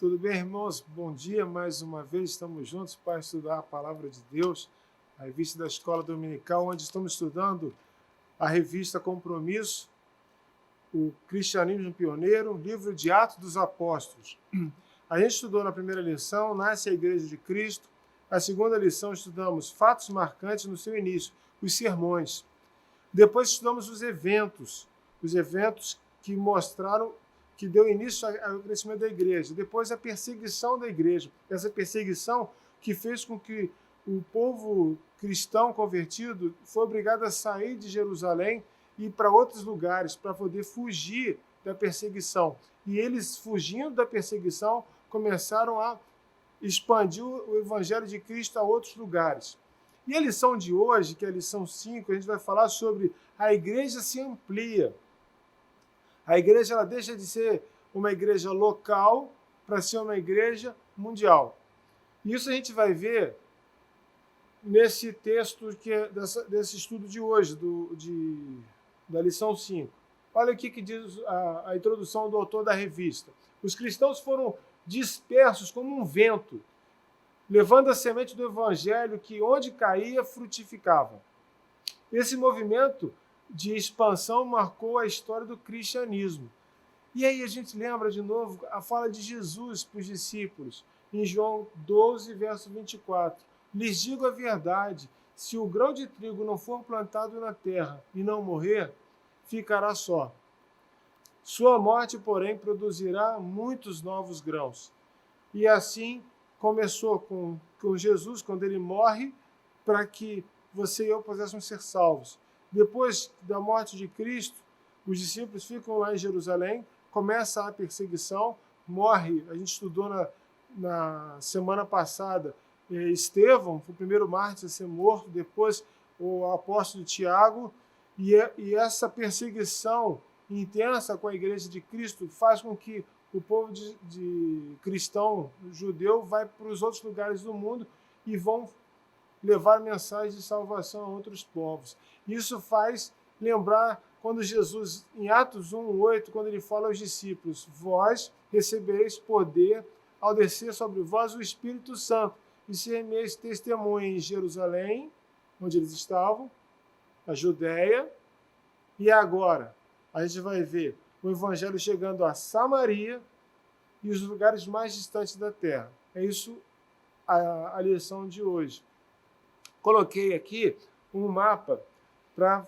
Tudo bem, irmãos? Bom dia, mais uma vez estamos juntos para estudar a Palavra de Deus, a revista da Escola Dominical, onde estamos estudando a revista Compromisso, o Cristianismo Pioneiro, livro de Atos dos Apóstolos. A gente estudou na primeira lição, Nasce a Igreja de Cristo. Na segunda lição, estudamos fatos marcantes no seu início, os sermões. Depois estudamos os eventos que mostraram que deu início ao crescimento da igreja. Depois a perseguição da igreja. Essa perseguição que fez com que o povo cristão convertido foi obrigado a sair de Jerusalém e ir para outros lugares para poder fugir da perseguição. E eles, fugindo da perseguição, começaram a expandir o evangelho de Cristo a outros lugares. E a lição de hoje, que é a lição 5, a gente vai falar sobre a igreja se amplia. A igreja ela deixa de ser uma igreja local para ser uma igreja mundial. E isso a gente vai ver nesse texto desse estudo de hoje, da lição 5. Olha aqui que diz a introdução do autor da revista. Os cristãos foram dispersos como um vento, levando a semente do evangelho que, onde caía, frutificava. Esse movimento de expansão marcou a história do cristianismo. E aí a gente lembra de novo a fala de Jesus para os discípulos, em João 12, verso 24. Lhes digo a verdade, se o grão de trigo não for plantado na terra e não morrer, ficará só. Sua morte, porém, produzirá muitos novos grãos. E assim começou com Jesus, quando ele morre, para que você e eu pudéssemos ser salvos. Depois da morte de Cristo, os discípulos ficam lá em Jerusalém, começa a perseguição, morre, a gente estudou na semana passada, Estevão, foi o primeiro mártir a ser morto, depois o apóstolo Tiago, e essa perseguição intensa com a igreja de Cristo faz com que o povo de cristão judeu vai para os outros lugares do mundo e vão levar mensagens de salvação a outros povos. Isso faz lembrar quando Jesus, em Atos 1:8, quando ele fala aos discípulos, vós recebereis poder ao descer sobre vós o Espírito Santo, e sereis testemunha em Jerusalém, onde eles estavam, a Judéia, e agora a gente vai ver o evangelho chegando a Samaria e os lugares mais distantes da terra. É isso a lição de hoje. Coloquei aqui um mapa para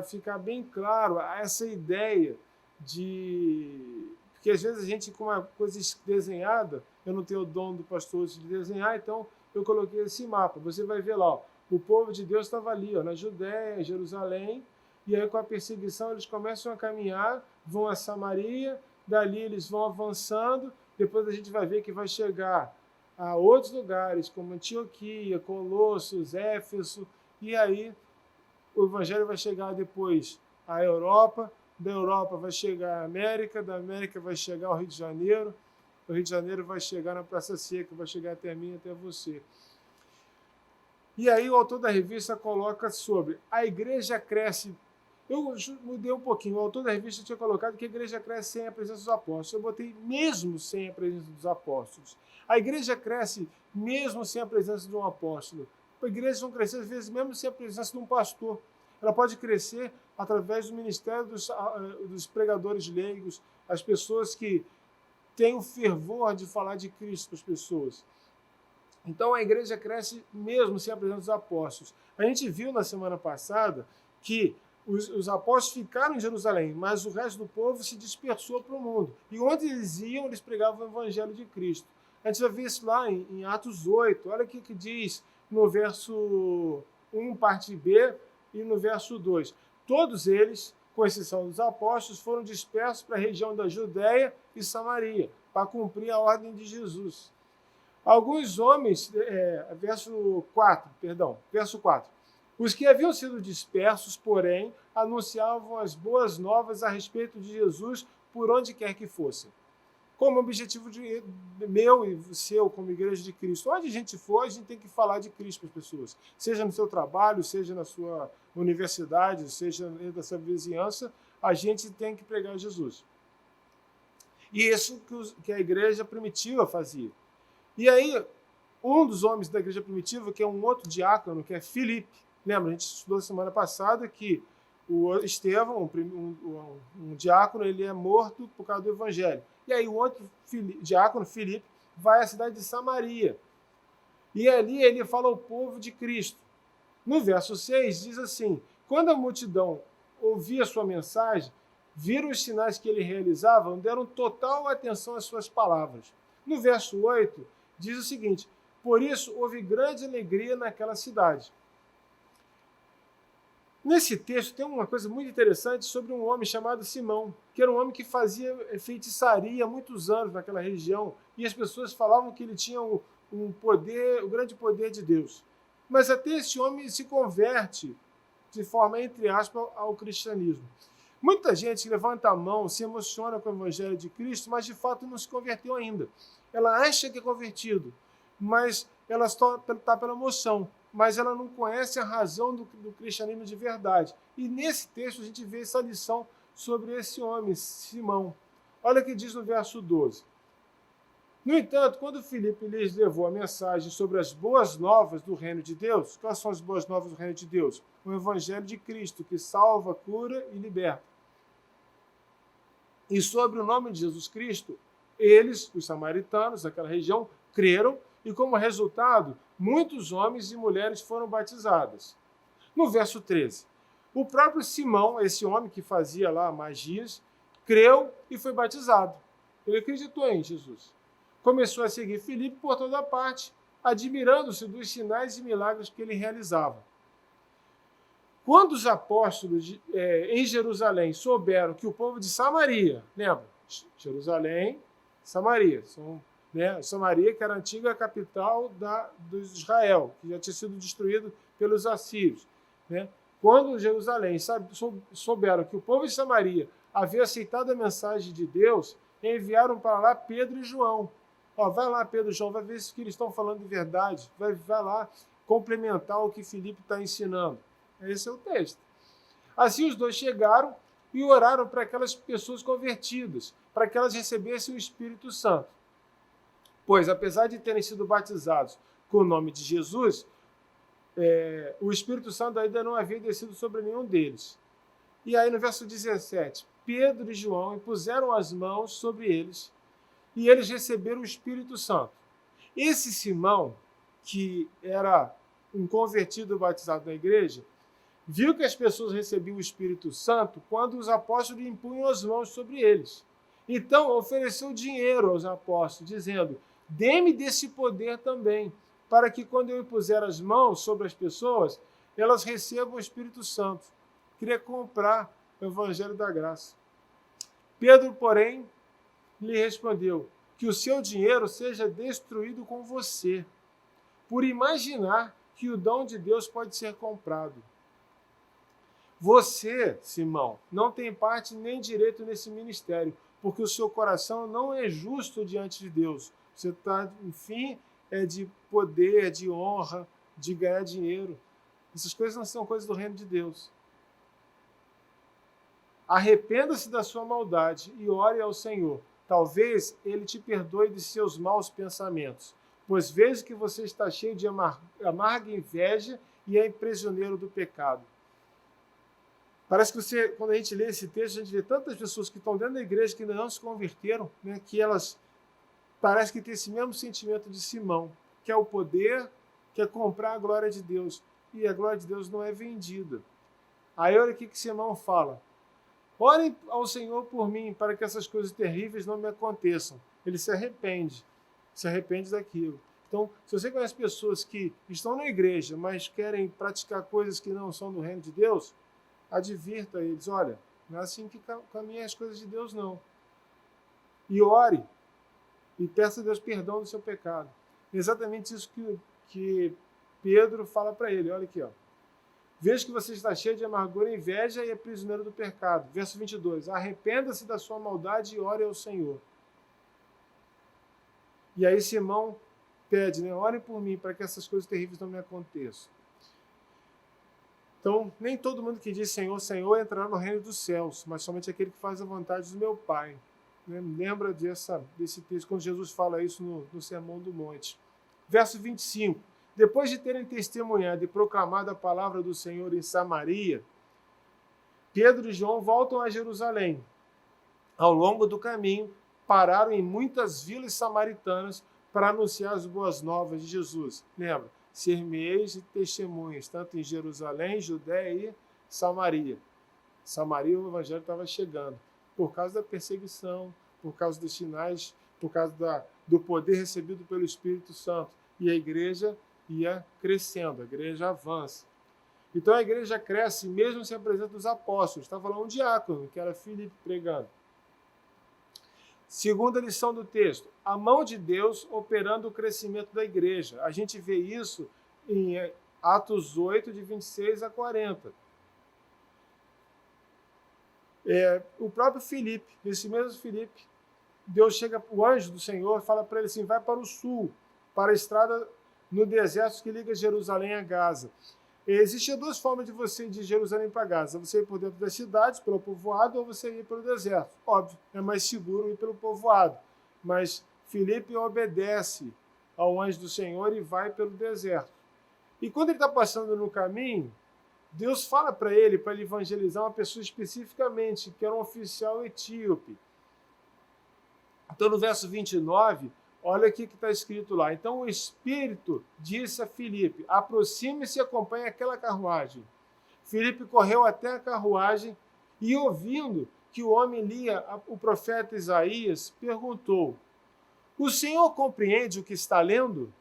ficar bem claro essa ideia de... Porque às vezes a gente, com uma coisa desenhada, eu não tenho o dom do pastor de desenhar, então eu coloquei esse mapa. Você vai ver lá, ó, o povo de Deus estava ali, ó, na Judéia, em Jerusalém, e aí com a perseguição eles começam a caminhar, vão a Samaria, dali eles vão avançando, depois a gente vai ver que vai chegar a outros lugares, como Antioquia, Colossos, Éfeso, e aí o evangelho vai chegar depois à Europa, da Europa vai chegar à América, da América vai chegar ao Rio de Janeiro, o Rio de Janeiro vai chegar na Praça Seca, vai chegar até mim, até você. E aí o autor da revista coloca sobre a igreja cresce. Eu mudei um pouquinho, o autor da revista tinha colocado que a igreja cresce sem a presença dos apóstolos. Eu botei mesmo sem a presença dos apóstolos. A igreja cresce mesmo sem a presença de um apóstolo. A igreja não cresce, às vezes, mesmo sem a presença de um pastor. Ela pode crescer através do ministério dos pregadores leigos, as pessoas que têm o fervor de falar de Cristo para as pessoas. Então, a igreja cresce mesmo sem a presença dos apóstolos. A gente viu na semana passada que os apóstolos ficaram em Jerusalém, mas o resto do povo se dispersou para o mundo. E onde eles iam, eles pregavam o evangelho de Cristo. A gente vai ver isso lá em Atos 8. Olha o que diz no verso 1, parte B, e no verso 2. Todos eles, com exceção dos apóstolos, foram dispersos para a região da Judéia e Samaria, para cumprir a ordem de Jesus. Alguns homens, verso 4. Os que haviam sido dispersos, porém, anunciavam as boas novas a respeito de Jesus por onde quer que fossem. Como objetivo meu e seu, como igreja de Cristo. Onde a gente for, a gente tem que falar de Cristo para as pessoas. Seja no seu trabalho, seja na sua universidade, seja dentro da sua vizinhança, a gente tem que pregar Jesus. E isso que a igreja primitiva fazia. E aí, um dos homens da igreja primitiva, que é um outro diácono, que é Filipe. Lembra, a gente estudou semana passada que o Estevão, um diácono, ele é morto por causa do evangelho. E aí o outro diácono, Filipe, vai à cidade de Samaria. E ali ele fala ao povo de Cristo. No verso 6 diz assim: quando a multidão ouvia sua mensagem, viram os sinais que ele realizava, deram total atenção às suas palavras. No verso 8 diz o seguinte: por isso houve grande alegria naquela cidade. Nesse texto tem uma coisa muito interessante sobre um homem chamado Simão, que era um homem que fazia feitiçaria há muitos anos naquela região, e as pessoas falavam que ele tinha o grande poder de Deus. Mas até esse homem se converte, de forma, entre aspas, ao cristianismo. Muita gente levanta a mão, se emociona com o evangelho de Cristo, mas de fato não se converteu ainda. Ela acha que é convertido, mas ela está pela emoção, mas ela não conhece a razão do cristianismo de verdade. E nesse texto a gente vê essa lição sobre esse homem, Simão. Olha o que diz no verso 12. No entanto, quando Filipe lhes levou a mensagem sobre as boas novas do reino de Deus, quais são as boas novas do reino de Deus? O evangelho de Cristo, que salva, cura e liberta. E sobre o nome de Jesus Cristo, eles, os samaritanos daquela região, creram e, como resultado, muitos homens e mulheres foram batizados. No verso 13, o próprio Simão, esse homem que fazia lá magias, creu e foi batizado. Ele acreditou em Jesus. Começou a seguir Filipe por toda parte, admirando-se dos sinais e milagres que ele realizava. Quando os apóstolos em Jerusalém souberam que o povo de Samaria, lembra? Jerusalém, Samaria, Samaria, que era a antiga capital de Israel, que já tinha sido destruído pelos assírios. Quando Jerusalém souberam que o povo de Samaria havia aceitado a mensagem de Deus, enviaram para lá Pedro e João. Vai lá, Pedro e João, vai ver se que eles estão falando de verdade. Vai lá complementar o que Filipe está ensinando. Esse é o texto. Assim os dois chegaram e oraram para aquelas pessoas convertidas, para que elas recebessem o Espírito Santo. Pois, apesar de terem sido batizados com o nome de Jesus, o Espírito Santo ainda não havia descido sobre nenhum deles. E aí no verso 17, Pedro e João impuseram as mãos sobre eles e eles receberam o Espírito Santo. Esse Simão, que era um convertido batizado na igreja, viu que as pessoas recebiam o Espírito Santo quando os apóstolos impunham as mãos sobre eles. Então, ofereceu dinheiro aos apóstolos, dizendo: dê-me desse poder também, para que quando eu impuser as mãos sobre as pessoas, elas recebam o Espírito Santo. Queria comprar o Evangelho da Graça. Pedro, porém, lhe respondeu: que o seu dinheiro seja destruído com você, por imaginar que o dom de Deus pode ser comprado. Você, Simão, não tem parte nem direito nesse ministério, porque o seu coração não é justo diante de Deus. Você está, enfim, de poder, de honra, de ganhar dinheiro. Essas coisas não são coisas do reino de Deus. Arrependa-se da sua maldade e ore ao Senhor. Talvez Ele te perdoe de seus maus pensamentos, pois vejo que você está cheio de amarga inveja e é prisioneiro do pecado. Parece que quando a gente lê esse texto, a gente vê tantas pessoas que estão dentro da igreja que ainda não se converteram, que elas parecem que têm esse mesmo sentimento de Simão, que é o poder, que é comprar a glória de Deus. E a glória de Deus não é vendida. Aí olha o que Simão fala: orem ao Senhor por mim, para que essas coisas terríveis não me aconteçam. Ele se arrepende daquilo. Então, se você conhece pessoas que estão na igreja, mas querem praticar coisas que não são do reino de Deus, advirta eles: olha, não é assim que caminham as coisas de Deus, não. E ore, e peça a Deus perdão do seu pecado. É exatamente isso que Pedro fala para ele. Olha aqui, ó. Vejo que você está cheio de amargura e inveja e é prisioneiro do pecado. Verso 22. Arrependa-se da sua maldade e ore ao Senhor. E aí Simão pede, orem por mim para que essas coisas terríveis não me aconteçam. Então, nem todo mundo que diz Senhor, Senhor entrará no reino dos céus, mas somente aquele que faz a vontade do meu Pai. né? Lembra desse texto, quando Jesus fala isso no Sermão do Monte. Verso 25. Depois de terem testemunhado e proclamado a palavra do Senhor em Samaria, Pedro e João voltam a Jerusalém. Ao longo do caminho, pararam em muitas vilas samaritanas para anunciar as boas novas de Jesus. Lembra? Ser meios e testemunhas, tanto em Jerusalém, Judéia e Samaria. Samaria, o evangelho estava chegando. Por causa da perseguição, por causa dos sinais, por causa do poder recebido pelo Espírito Santo. E a igreja ia crescendo, a igreja avança. Então a igreja cresce mesmo sem a presença dos apóstolos. Estava lá um diácono, que era Filipe, pregando. Segunda lição do texto, a mão de Deus operando o crescimento da igreja. A gente vê isso em Atos 8, de 26 a 40. O próprio Filipe, esse mesmo Filipe, Deus chega, o anjo do Senhor fala para ele assim, vai para o sul, para a estrada no deserto que liga Jerusalém a Gaza. Existem duas formas de você ir de Jerusalém para Gaza. Você ir por dentro das cidades, pelo povoado, ou você ir pelo deserto. Óbvio, é mais seguro ir pelo povoado. Mas Filipe obedece ao anjo do Senhor e vai pelo deserto. E quando ele está passando no caminho, Deus fala para ele evangelizar uma pessoa especificamente, que era um oficial etíope. Então, no verso 29, olha o que está escrito lá. Então o Espírito disse a Filipe, aproxime-se e acompanhe aquela carruagem. Filipe correu até a carruagem e, ouvindo que o homem lia o profeta Isaías, perguntou, o Senhor compreende o que está lendo?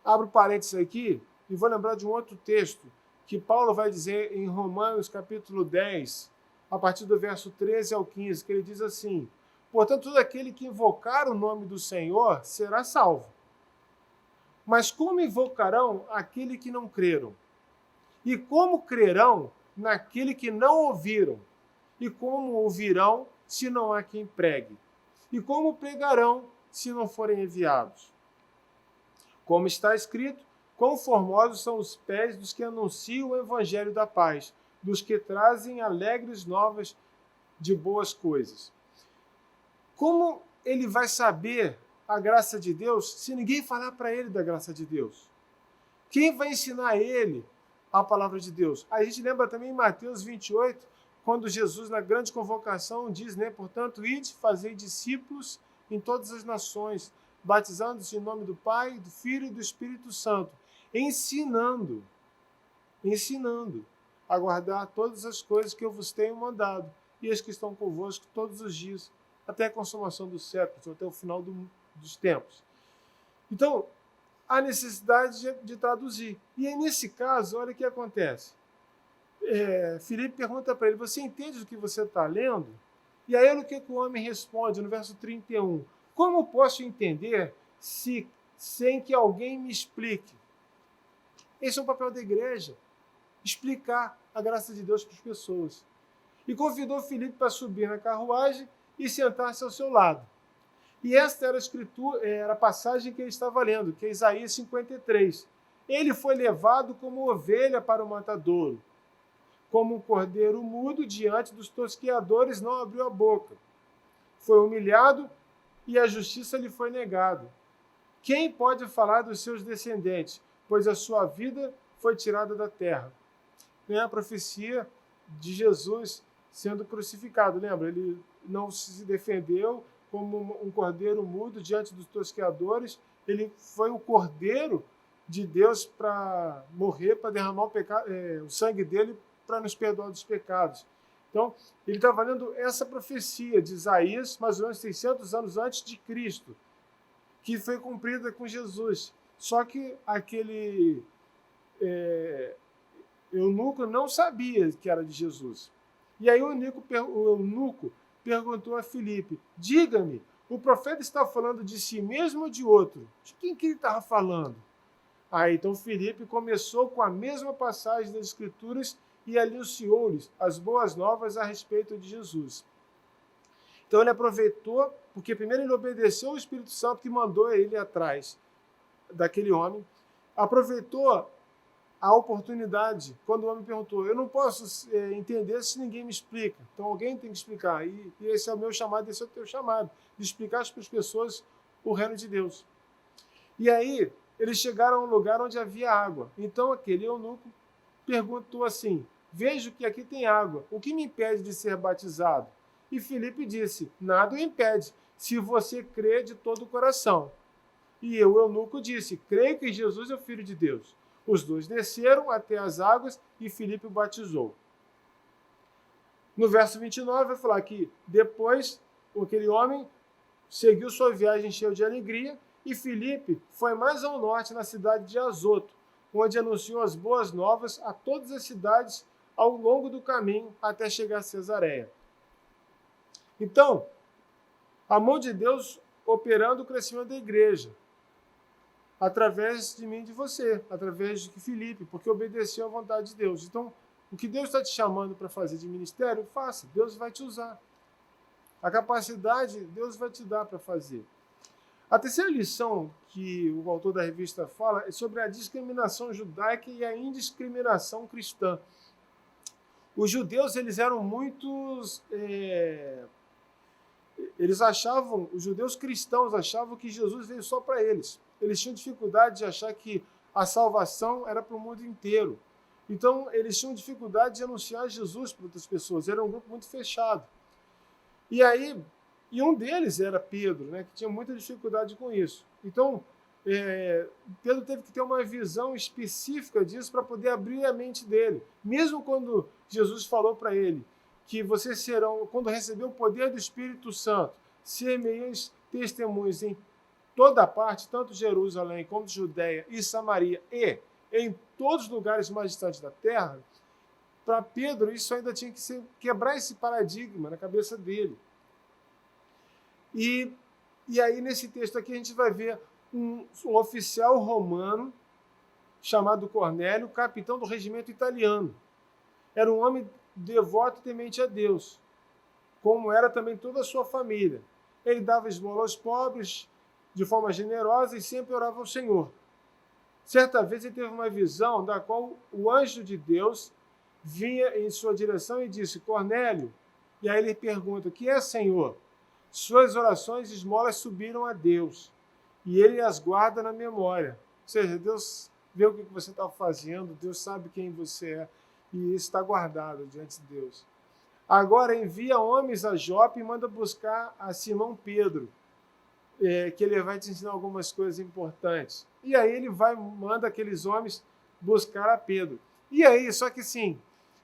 Abro parênteses aqui e vou lembrar de um outro texto que Paulo vai dizer em Romanos capítulo 10, a partir do verso 13 ao 15, que ele diz assim, portanto, todo aquele que invocar o nome do Senhor será salvo. Mas como invocarão aquele que não creram? E como crerão naquele que não ouviram? E como ouvirão se não há quem pregue? E como pregarão se não forem enviados? Como está escrito, quão formosos são os pés dos que anunciam o evangelho da paz, dos que trazem alegres novas de boas coisas. Como ele vai saber a graça de Deus se ninguém falar para ele da graça de Deus? Quem vai ensinar ele a palavra de Deus? A gente lembra também em Mateus 28, quando Jesus, na grande convocação, diz, portanto, ide, fazei discípulos em todas as nações, batizando-se em nome do Pai, do Filho e do Espírito Santo, ensinando a guardar todas as coisas que eu vos tenho mandado, e as que estão convosco todos os dias, até a consumação dos séculos, até o final dos tempos. Então, há necessidade de traduzir. E aí, nesse caso, olha o que acontece. Filipe pergunta para ele, você entende o que você está lendo? E aí, olha o que o homem responde no verso 31. Como posso entender sem que alguém me explique? Esse é o papel da igreja, explicar a graça de Deus para as pessoas. E convidou Filipe para subir na carruagem e sentar-se ao seu lado. E esta era a escritura, era a passagem que ele estava lendo, que é Isaías 53. Ele foi levado como ovelha para o matadouro, como um cordeiro mudo diante dos tosqueadores não abriu a boca. Foi humilhado e a justiça lhe foi negada. Quem pode falar dos seus descendentes? Pois a sua vida foi tirada da terra. É a profecia de Jesus sendo crucificado. Lembra? Ele não se defendeu como um cordeiro mudo diante dos tosqueadores. Ele foi o cordeiro de Deus para morrer, para derramar o sangue dele para nos perdoar dos pecados. Então, ele estava lendo essa profecia de Isaías, mais ou menos 600 anos antes de Cristo, que foi cumprida com Jesus. Só que aquele eunuco não sabia que era de Jesus. E aí o eunuco perguntou a Filipe, diga-me, o profeta está falando de si mesmo ou de outro? De quem que ele estava falando? Então Filipe começou com a mesma passagem das Escrituras e anunciou-lhes as boas novas a respeito de Jesus. Então ele aproveitou, porque primeiro ele obedeceu ao Espírito Santo que mandou ele atrás daquele homem, aproveitou a oportunidade, quando o homem perguntou, eu não posso entender se ninguém me explica. Então alguém tem que explicar. E esse é o meu chamado, esse é o teu chamado, de explicar para as pessoas o reino de Deus. E aí, eles chegaram a um lugar onde havia água. Então aquele eunuco perguntou assim, vejo que aqui tem água, o que me impede de ser batizado? E Filipe disse, nada o impede, se você crê de todo o coração. E o eunuco disse, creio que Jesus é o Filho de Deus. Os dois desceram até as águas e Filipe o batizou. No verso 29 vai falar que depois aquele homem seguiu sua viagem cheio de alegria e Filipe foi mais ao norte na cidade de Azoto, onde anunciou as boas novas a todas as cidades ao longo do caminho até chegar a Cesareia. Então, a mão de Deus operando o crescimento da igreja, através de mim e de você, através de Filipe, porque obedeceu à vontade de Deus. Então, o que Deus está te chamando para fazer de ministério, faça. Deus vai te usar. A capacidade, Deus vai te dar para fazer. A terceira lição que o autor da revista fala é sobre a discriminação judaica e a indiscriminação cristã. Os judeus, eles eram muitos... os judeus cristãos achavam que Jesus veio só para eles. Eles tinham dificuldade de achar que a salvação era para o mundo inteiro. Então, eles tinham dificuldade de anunciar Jesus para outras pessoas. Era um grupo muito fechado. E um deles era Pedro, né, que tinha muita dificuldade com isso. Então, Pedro teve que ter uma visão específica disso para poder abrir a mente dele. Mesmo quando Jesus falou para ele que vocês serão, quando receber o poder do Espírito Santo, ser meus testemunhos em toda parte, tanto Jerusalém como Judeia e Samaria e em todos os lugares mais distantes da terra, para Pedro isso ainda tinha que quebrar esse paradigma na cabeça dele. E aí nesse texto aqui a gente vai ver um oficial romano chamado Cornélio, capitão do regimento italiano. Era um homem devoto e temente a Deus, como era também toda a sua família. Ele dava esmola aos pobres de forma generosa e sempre orava ao Senhor. Certa vez ele teve uma visão da qual o anjo de Deus vinha em sua direção e disse, Cornélio, e aí ele pergunta, o que é, Senhor? Suas orações e esmolas subiram a Deus, e ele as guarda na memória. Ou seja, Deus vê o que você está fazendo, Deus sabe quem você é, e isso está guardado diante de Deus. Agora envia homens a Jope e manda buscar a Simão Pedro, que ele vai te ensinar algumas coisas importantes. E aí ele manda aqueles homens buscar a Pedro. E aí, só que sim,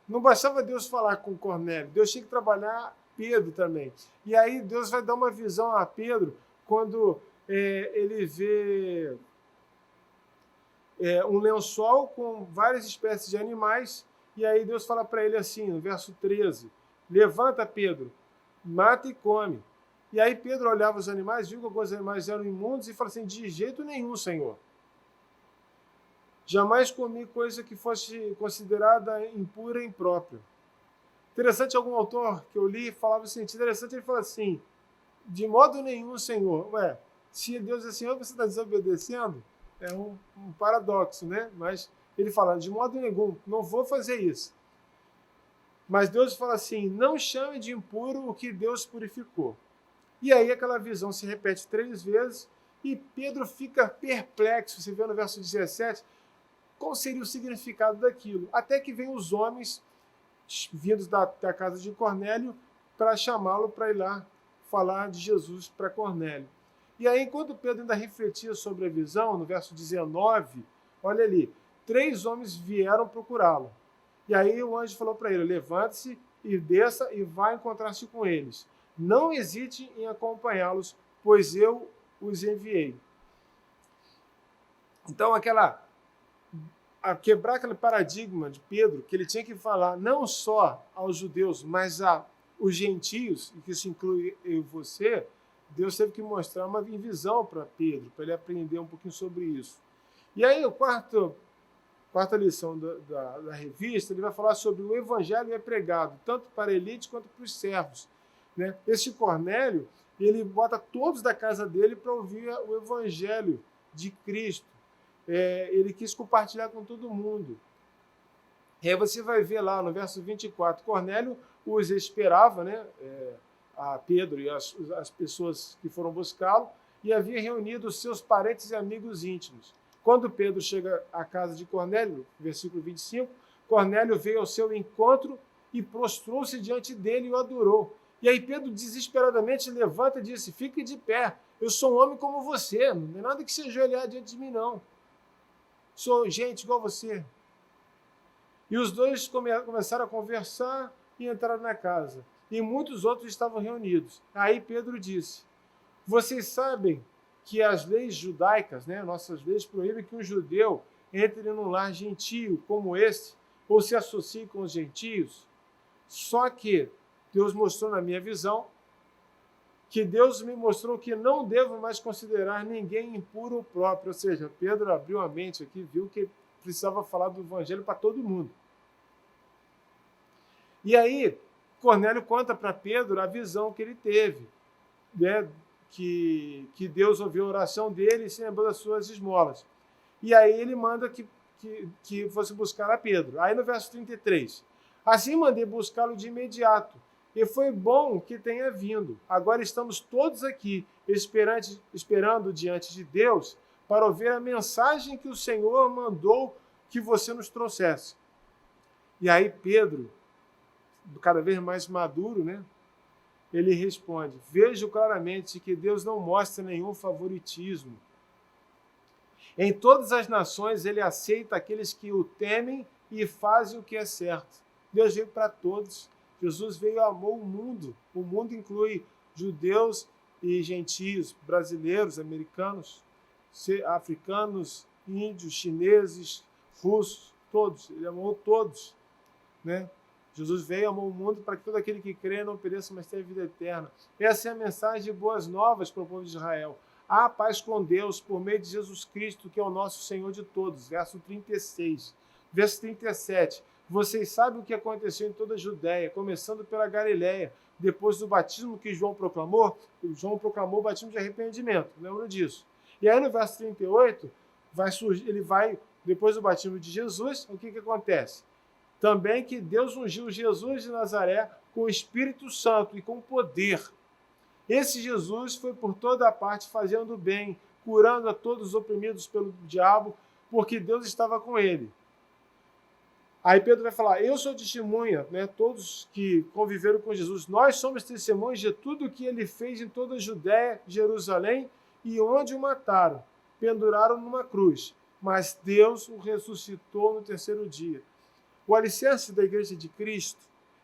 não bastava Deus falar com Cornélio, Deus tinha que trabalhar Pedro também. E aí Deus vai dar uma visão a Pedro quando ele vê um lençol com várias espécies de animais, e aí Deus fala para ele assim, no verso 13, levanta, Pedro, mata e come. E aí Pedro olhava os animais, viu que alguns animais eram imundos e falou assim, de jeito nenhum, Senhor. Jamais comi coisa que fosse considerada impura e imprópria. Interessante, algum autor que eu li falava o seguinte, interessante, ele fala assim, de modo nenhum, Senhor. Se Deus é Senhor, você está desobedecendo? É um paradoxo, né? Mas ele fala, de modo nenhum, não vou fazer isso. Mas Deus fala assim, não chame de impuro o que Deus purificou. E aí aquela visão se repete 3 vezes e Pedro fica perplexo. Você vê no verso 17, qual seria o significado daquilo? Até que vem os homens vindos da casa de Cornélio para chamá-lo para ir lá falar de Jesus para Cornélio. E aí, enquanto Pedro ainda refletia sobre a visão, no verso 19, olha ali, 3 homens vieram procurá-lo. E aí o anjo falou para ele, levante-se e desça e vá encontrar-se com eles. Não hesite em acompanhá-los, pois eu os enviei. Então, quebrar aquele paradigma de Pedro, que ele tinha que falar não só aos judeus, mas aos gentios, e que isso inclui eu e você, Deus teve que mostrar uma visão para Pedro, para ele aprender um pouquinho sobre isso. E aí, a quarta lição da revista, ele vai falar sobre o evangelho é pregado, tanto para a elite quanto para os servos. Né? Este Cornélio, ele bota todos da casa dele para ouvir o evangelho de Cristo. ele quis compartilhar com todo mundo. E aí você vai ver lá no verso 24, Cornélio os esperava, né? A Pedro e as pessoas que foram buscá-lo, e havia reunido os seus parentes e amigos íntimos. Quando Pedro chega à casa de Cornélio, versículo 25, Cornélio veio ao seu encontro e prostrou-se diante dele e o adorou. E aí Pedro desesperadamente levanta e disse: fique de pé, eu sou um homem como você, não tem nada que se ajoelhar diante de mim, não. Sou gente igual você. E os dois começaram a conversar e entraram na casa. E muitos outros estavam reunidos. Aí Pedro disse: vocês sabem que as leis judaicas, né, nossas leis, proíbem que um judeu entre num lar gentio como esse, ou se associe com os gentios. Só que Deus mostrou na minha visão, que Deus me mostrou que não devo mais considerar ninguém impuro ou próprio. Ou seja, Pedro abriu a mente aqui, viu que precisava falar do evangelho para todo mundo. E aí, Cornélio conta para Pedro a visão que ele teve, né? Que Deus ouviu a oração dele e se lembrou das suas esmolas. E aí ele manda que fosse buscar a Pedro. Aí no verso 33, assim mandei buscá-lo de imediato, e foi bom que tenha vindo. Agora estamos todos aqui, esperando diante de Deus, para ouvir a mensagem que o Senhor mandou que você nos trouxesse. E aí Pedro, cada vez mais maduro, né? Ele responde: vejo claramente que Deus não mostra nenhum favoritismo. Em todas as nações ele aceita aqueles que o temem e fazem o que é certo. Deus veio para todos. Jesus veio e amou o mundo. O mundo inclui judeus e gentios, brasileiros, americanos, africanos, índios, chineses, russos, todos. Ele amou todos, né? Jesus veio e amou o mundo para que todo aquele que crê não pereça, mas tenha vida eterna. Essa é a mensagem de boas novas para o povo de Israel. Há paz com Deus por meio de Jesus Cristo, que é o nosso Senhor de todos. Verso 36. Verso 37. Vocês sabem o que aconteceu em toda a Judéia, começando pela Galiléia, depois do batismo que João proclamou. João proclamou o batismo de arrependimento. Lembra disso? E aí no verso 38, depois do batismo de Jesus, o que acontece? Também que Deus ungiu Jesus de Nazaré com o Espírito Santo e com poder. Esse Jesus foi por toda a parte fazendo bem, curando a todos os oprimidos pelo diabo, porque Deus estava com ele. Aí Pedro vai falar: eu sou testemunha, né? Todos que conviveram com Jesus, nós somos testemunhas de tudo o que ele fez em toda a Judéia, Jerusalém, e onde o mataram, penduraram numa cruz. Mas Deus o ressuscitou no terceiro dia. O alicerce da Igreja de Cristo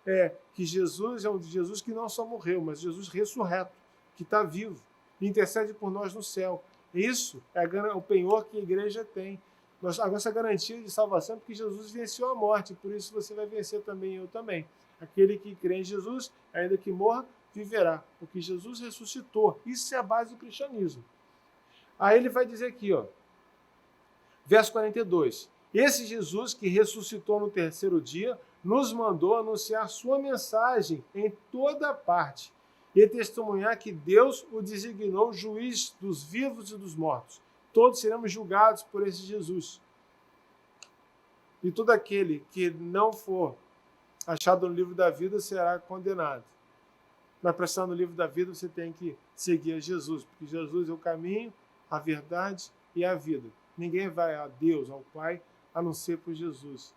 é que Jesus é um Jesus que não só morreu, mas Jesus ressurreto, que está vivo, e intercede por nós no céu. Isso é o penhor que a igreja tem. A nossa garantia de salvação é porque Jesus venceu a morte, por isso você vai vencer também, eu também. Aquele que crê em Jesus, ainda que morra, viverá, porque Jesus ressuscitou. Isso é a base do cristianismo. Aí ele vai dizer aqui, ó, verso 42. Esse Jesus que ressuscitou no terceiro dia nos mandou anunciar sua mensagem em toda parte e testemunhar que Deus o designou juiz dos vivos e dos mortos. Todos seremos julgados por esse Jesus. E todo aquele que não for achado no livro da vida será condenado. Mas para estar no livro da vida você tem que seguir a Jesus, porque Jesus é o caminho, a verdade e a vida. Ninguém vai a Deus, ao Pai, a não ser por Jesus.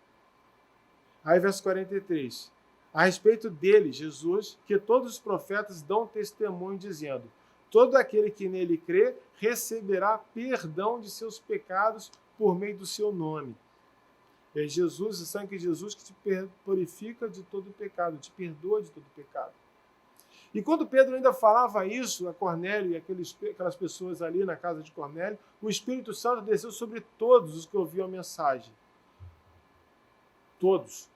Aí, verso 43. A respeito dele, Jesus, que todos os profetas dão testemunho, dizendo: todo aquele que nele crê receberá perdão de seus pecados por meio do seu nome. É Jesus, o sangue de Jesus, que te purifica de todo pecado, te perdoa de todo pecado. E quando Pedro ainda falava isso a Cornélio e aquelas pessoas ali na casa de Cornélio, o Espírito Santo desceu sobre todos os que ouviam a mensagem. Todos.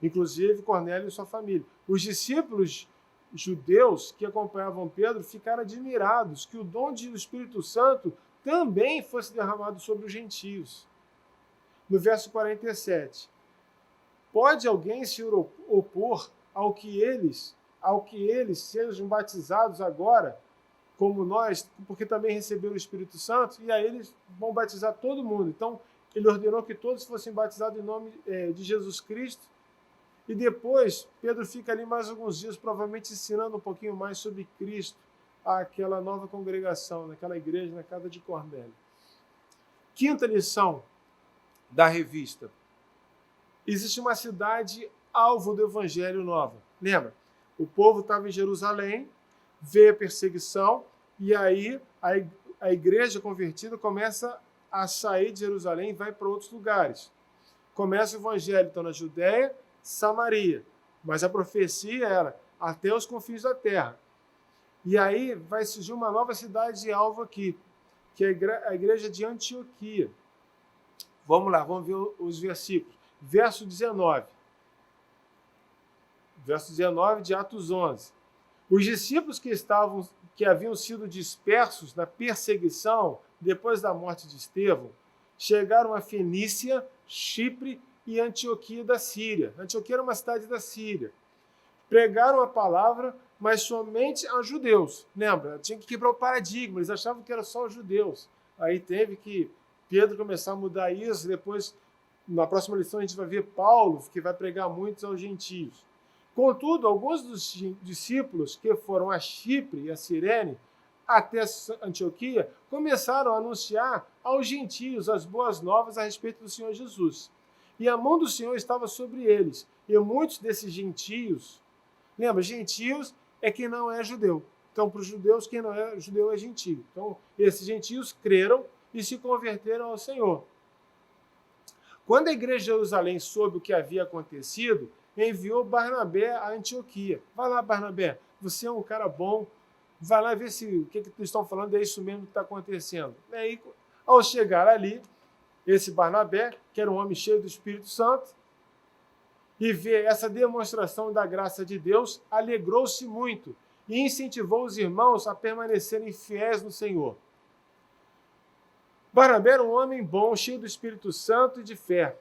Inclusive Cornélio e sua família. Os discípulos judeus que acompanhavam Pedro ficaram admirados que o dom do Espírito Santo também fosse derramado sobre os gentios. No verso 47. Pode alguém se opor ao que eles sejam batizados agora como nós, porque também receberam o Espírito Santo, e aí eles vão batizar todo mundo. Então, ele ordenou que todos fossem batizados em nome de Jesus Cristo. E depois, Pedro fica ali mais alguns dias, provavelmente ensinando um pouquinho mais sobre Cristo àquela nova congregação, naquela igreja, na casa de Cornélio. Quinta lição da revista. Existe uma cidade alvo do Evangelho nova. Lembra? O povo estava em Jerusalém, veio a perseguição, e aí a igreja convertida começa a sair de Jerusalém e vai para outros lugares. Começa o Evangelho, então, na Judéia, Samaria. Mas a profecia era até os confins da terra. E aí vai surgir uma nova cidade alvo aqui, que é a igreja de Antioquia. Vamos lá, vamos ver os versículos. Verso 19. Verso 19 de Atos 11. Os discípulos que haviam sido dispersos na perseguição depois da morte de Estevão chegaram a Fenícia, Chipre e Antioquia da Síria. Antioquia era uma cidade da Síria. Pregaram a palavra, mas somente a judeus. Lembra? Tinha que quebrar o paradigma. Eles achavam que era só os judeus. Aí teve que Pedro começar a mudar isso. Depois, na próxima lição, a gente vai ver Paulo, que vai pregar muitos aos gentios. Contudo, alguns dos discípulos que foram a Chipre e a Cirene até Antioquia começaram a anunciar aos gentios as boas novas a respeito do Senhor Jesus. E a mão do Senhor estava sobre eles. E muitos desses gentios, lembra, gentios é quem não é judeu. Então, para os judeus, quem não é judeu é gentio. Então, esses gentios creram e se converteram ao Senhor. Quando a igreja de Jerusalém soube o que havia acontecido, enviou Barnabé a Antioquia. Vai lá, Barnabé, você é um cara bom, vai lá ver se o que eles estão falando é isso mesmo que está acontecendo. E aí, ao chegar ali, esse Barnabé, que era um homem cheio do Espírito Santo, e ver essa demonstração da graça de Deus, alegrou-se muito e incentivou os irmãos a permanecerem fiéis no Senhor. Barnabé era um homem bom, cheio do Espírito Santo e de fé.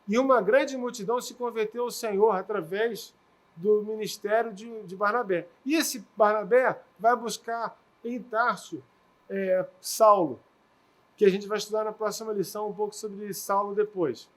E uma grande multidão se converteu ao Senhor através do ministério de Barnabé. E esse Barnabé vai buscar em Tarso Saulo, que a gente vai estudar na próxima lição um pouco sobre Saulo depois.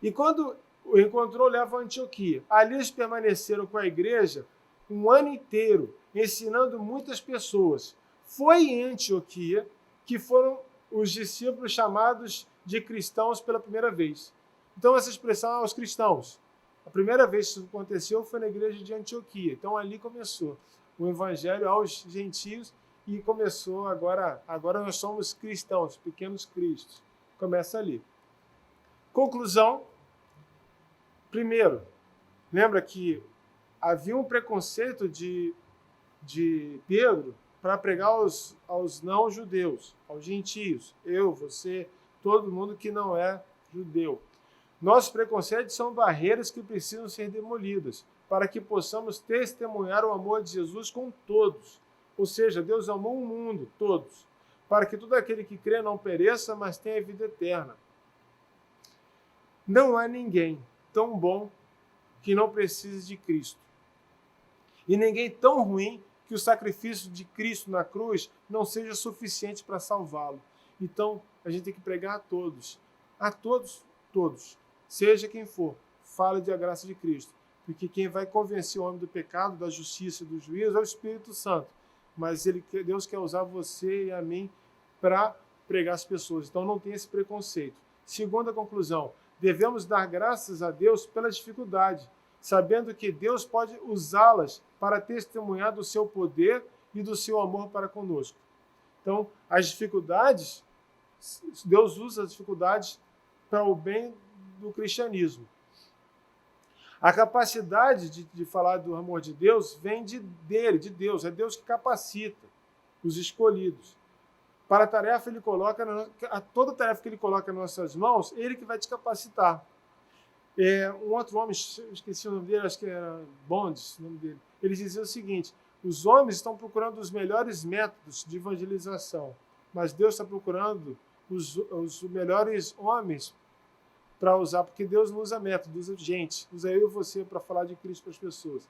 E quando o encontrou, leva a Antioquia. Ali eles permaneceram com a igreja um ano inteiro, ensinando muitas pessoas. Foi em Antioquia que foram os discípulos chamados de cristãos pela primeira vez. Então, essa expressão aos cristãos. A primeira vez que isso aconteceu foi na igreja de Antioquia. Então, ali começou o evangelho aos gentios e começou agora nós somos cristãos, pequenos cristos. Começa ali. Conclusão. Primeiro, lembra que havia um preconceito de Pedro para pregar aos não-judeus, aos gentios. Eu, você, todo mundo que não é judeu. Nossos preconceitos são barreiras que precisam ser demolidas para que possamos testemunhar o amor de Jesus com todos. Ou seja, Deus amou o mundo, todos, para que todo aquele que crê não pereça, mas tenha vida eterna. Não há ninguém tão bom que não precise de Cristo. E ninguém tão ruim que o sacrifício de Cristo na cruz não seja suficiente para salvá-lo. Então, a gente tem que pregar a todos, seja quem for, fale da graça de Cristo. Porque quem vai convencer o homem do pecado, da justiça e do juízo é o Espírito Santo. Mas Deus quer usar você e a mim para pregar as pessoas. Então, não tem esse preconceito. Segunda conclusão, devemos dar graças a Deus pela dificuldade, sabendo que Deus pode usá-las para testemunhar do seu poder e do seu amor para conosco. Então, as dificuldades, Deus usa as dificuldades para o bem do cristianismo. A capacidade de falar do amor de Deus vem de Deus. É Deus que capacita os escolhidos. Para a tarefa, toda tarefa que Ele coloca nas nossas mãos, Ele que vai te capacitar. Um outro homem, esqueci o nome dele, acho que era Bondes, o nome dele, ele dizia o seguinte: os homens estão procurando os melhores métodos de evangelização, mas Deus está procurando os melhores homens para usar, porque Deus não usa método, usa gente, usa eu e você para falar de Cristo para as pessoas.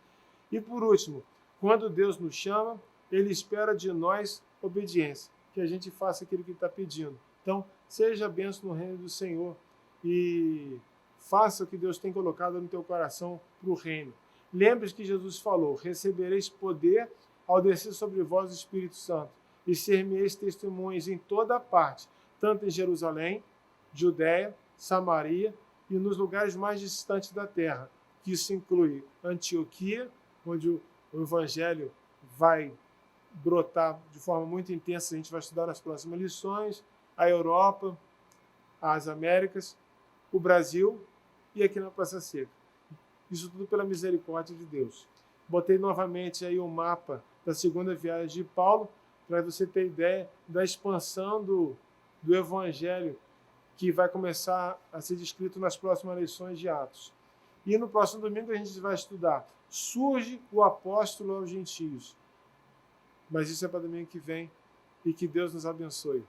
E por último, quando Deus nos chama, Ele espera de nós obediência, que a gente faça aquilo que ele está pedindo. Então, seja benção no reino do Senhor e faça o que Deus tem colocado no teu coração para o reino. Lembre-se que Jesus falou: recebereis poder ao descer sobre vós o Espírito Santo, e ser-me-eis testemunhas em toda a parte, tanto em Jerusalém, Judéia, Samaria e nos lugares mais distantes da terra, que isso inclui Antioquia, onde o Evangelho vai brotar de forma muito intensa, a gente vai estudar nas próximas lições, a Europa, as Américas, o Brasil e aqui na Praça Seca. Isso tudo pela misericórdia de Deus. Botei novamente aí o mapa da segunda viagem de Paulo, para você ter ideia da expansão do Evangelho que vai começar a ser descrito nas próximas lições de Atos. E no próximo domingo a gente vai estudar: surge o apóstolo aos gentios. Mas isso é para domingo que vem, e que Deus nos abençoe.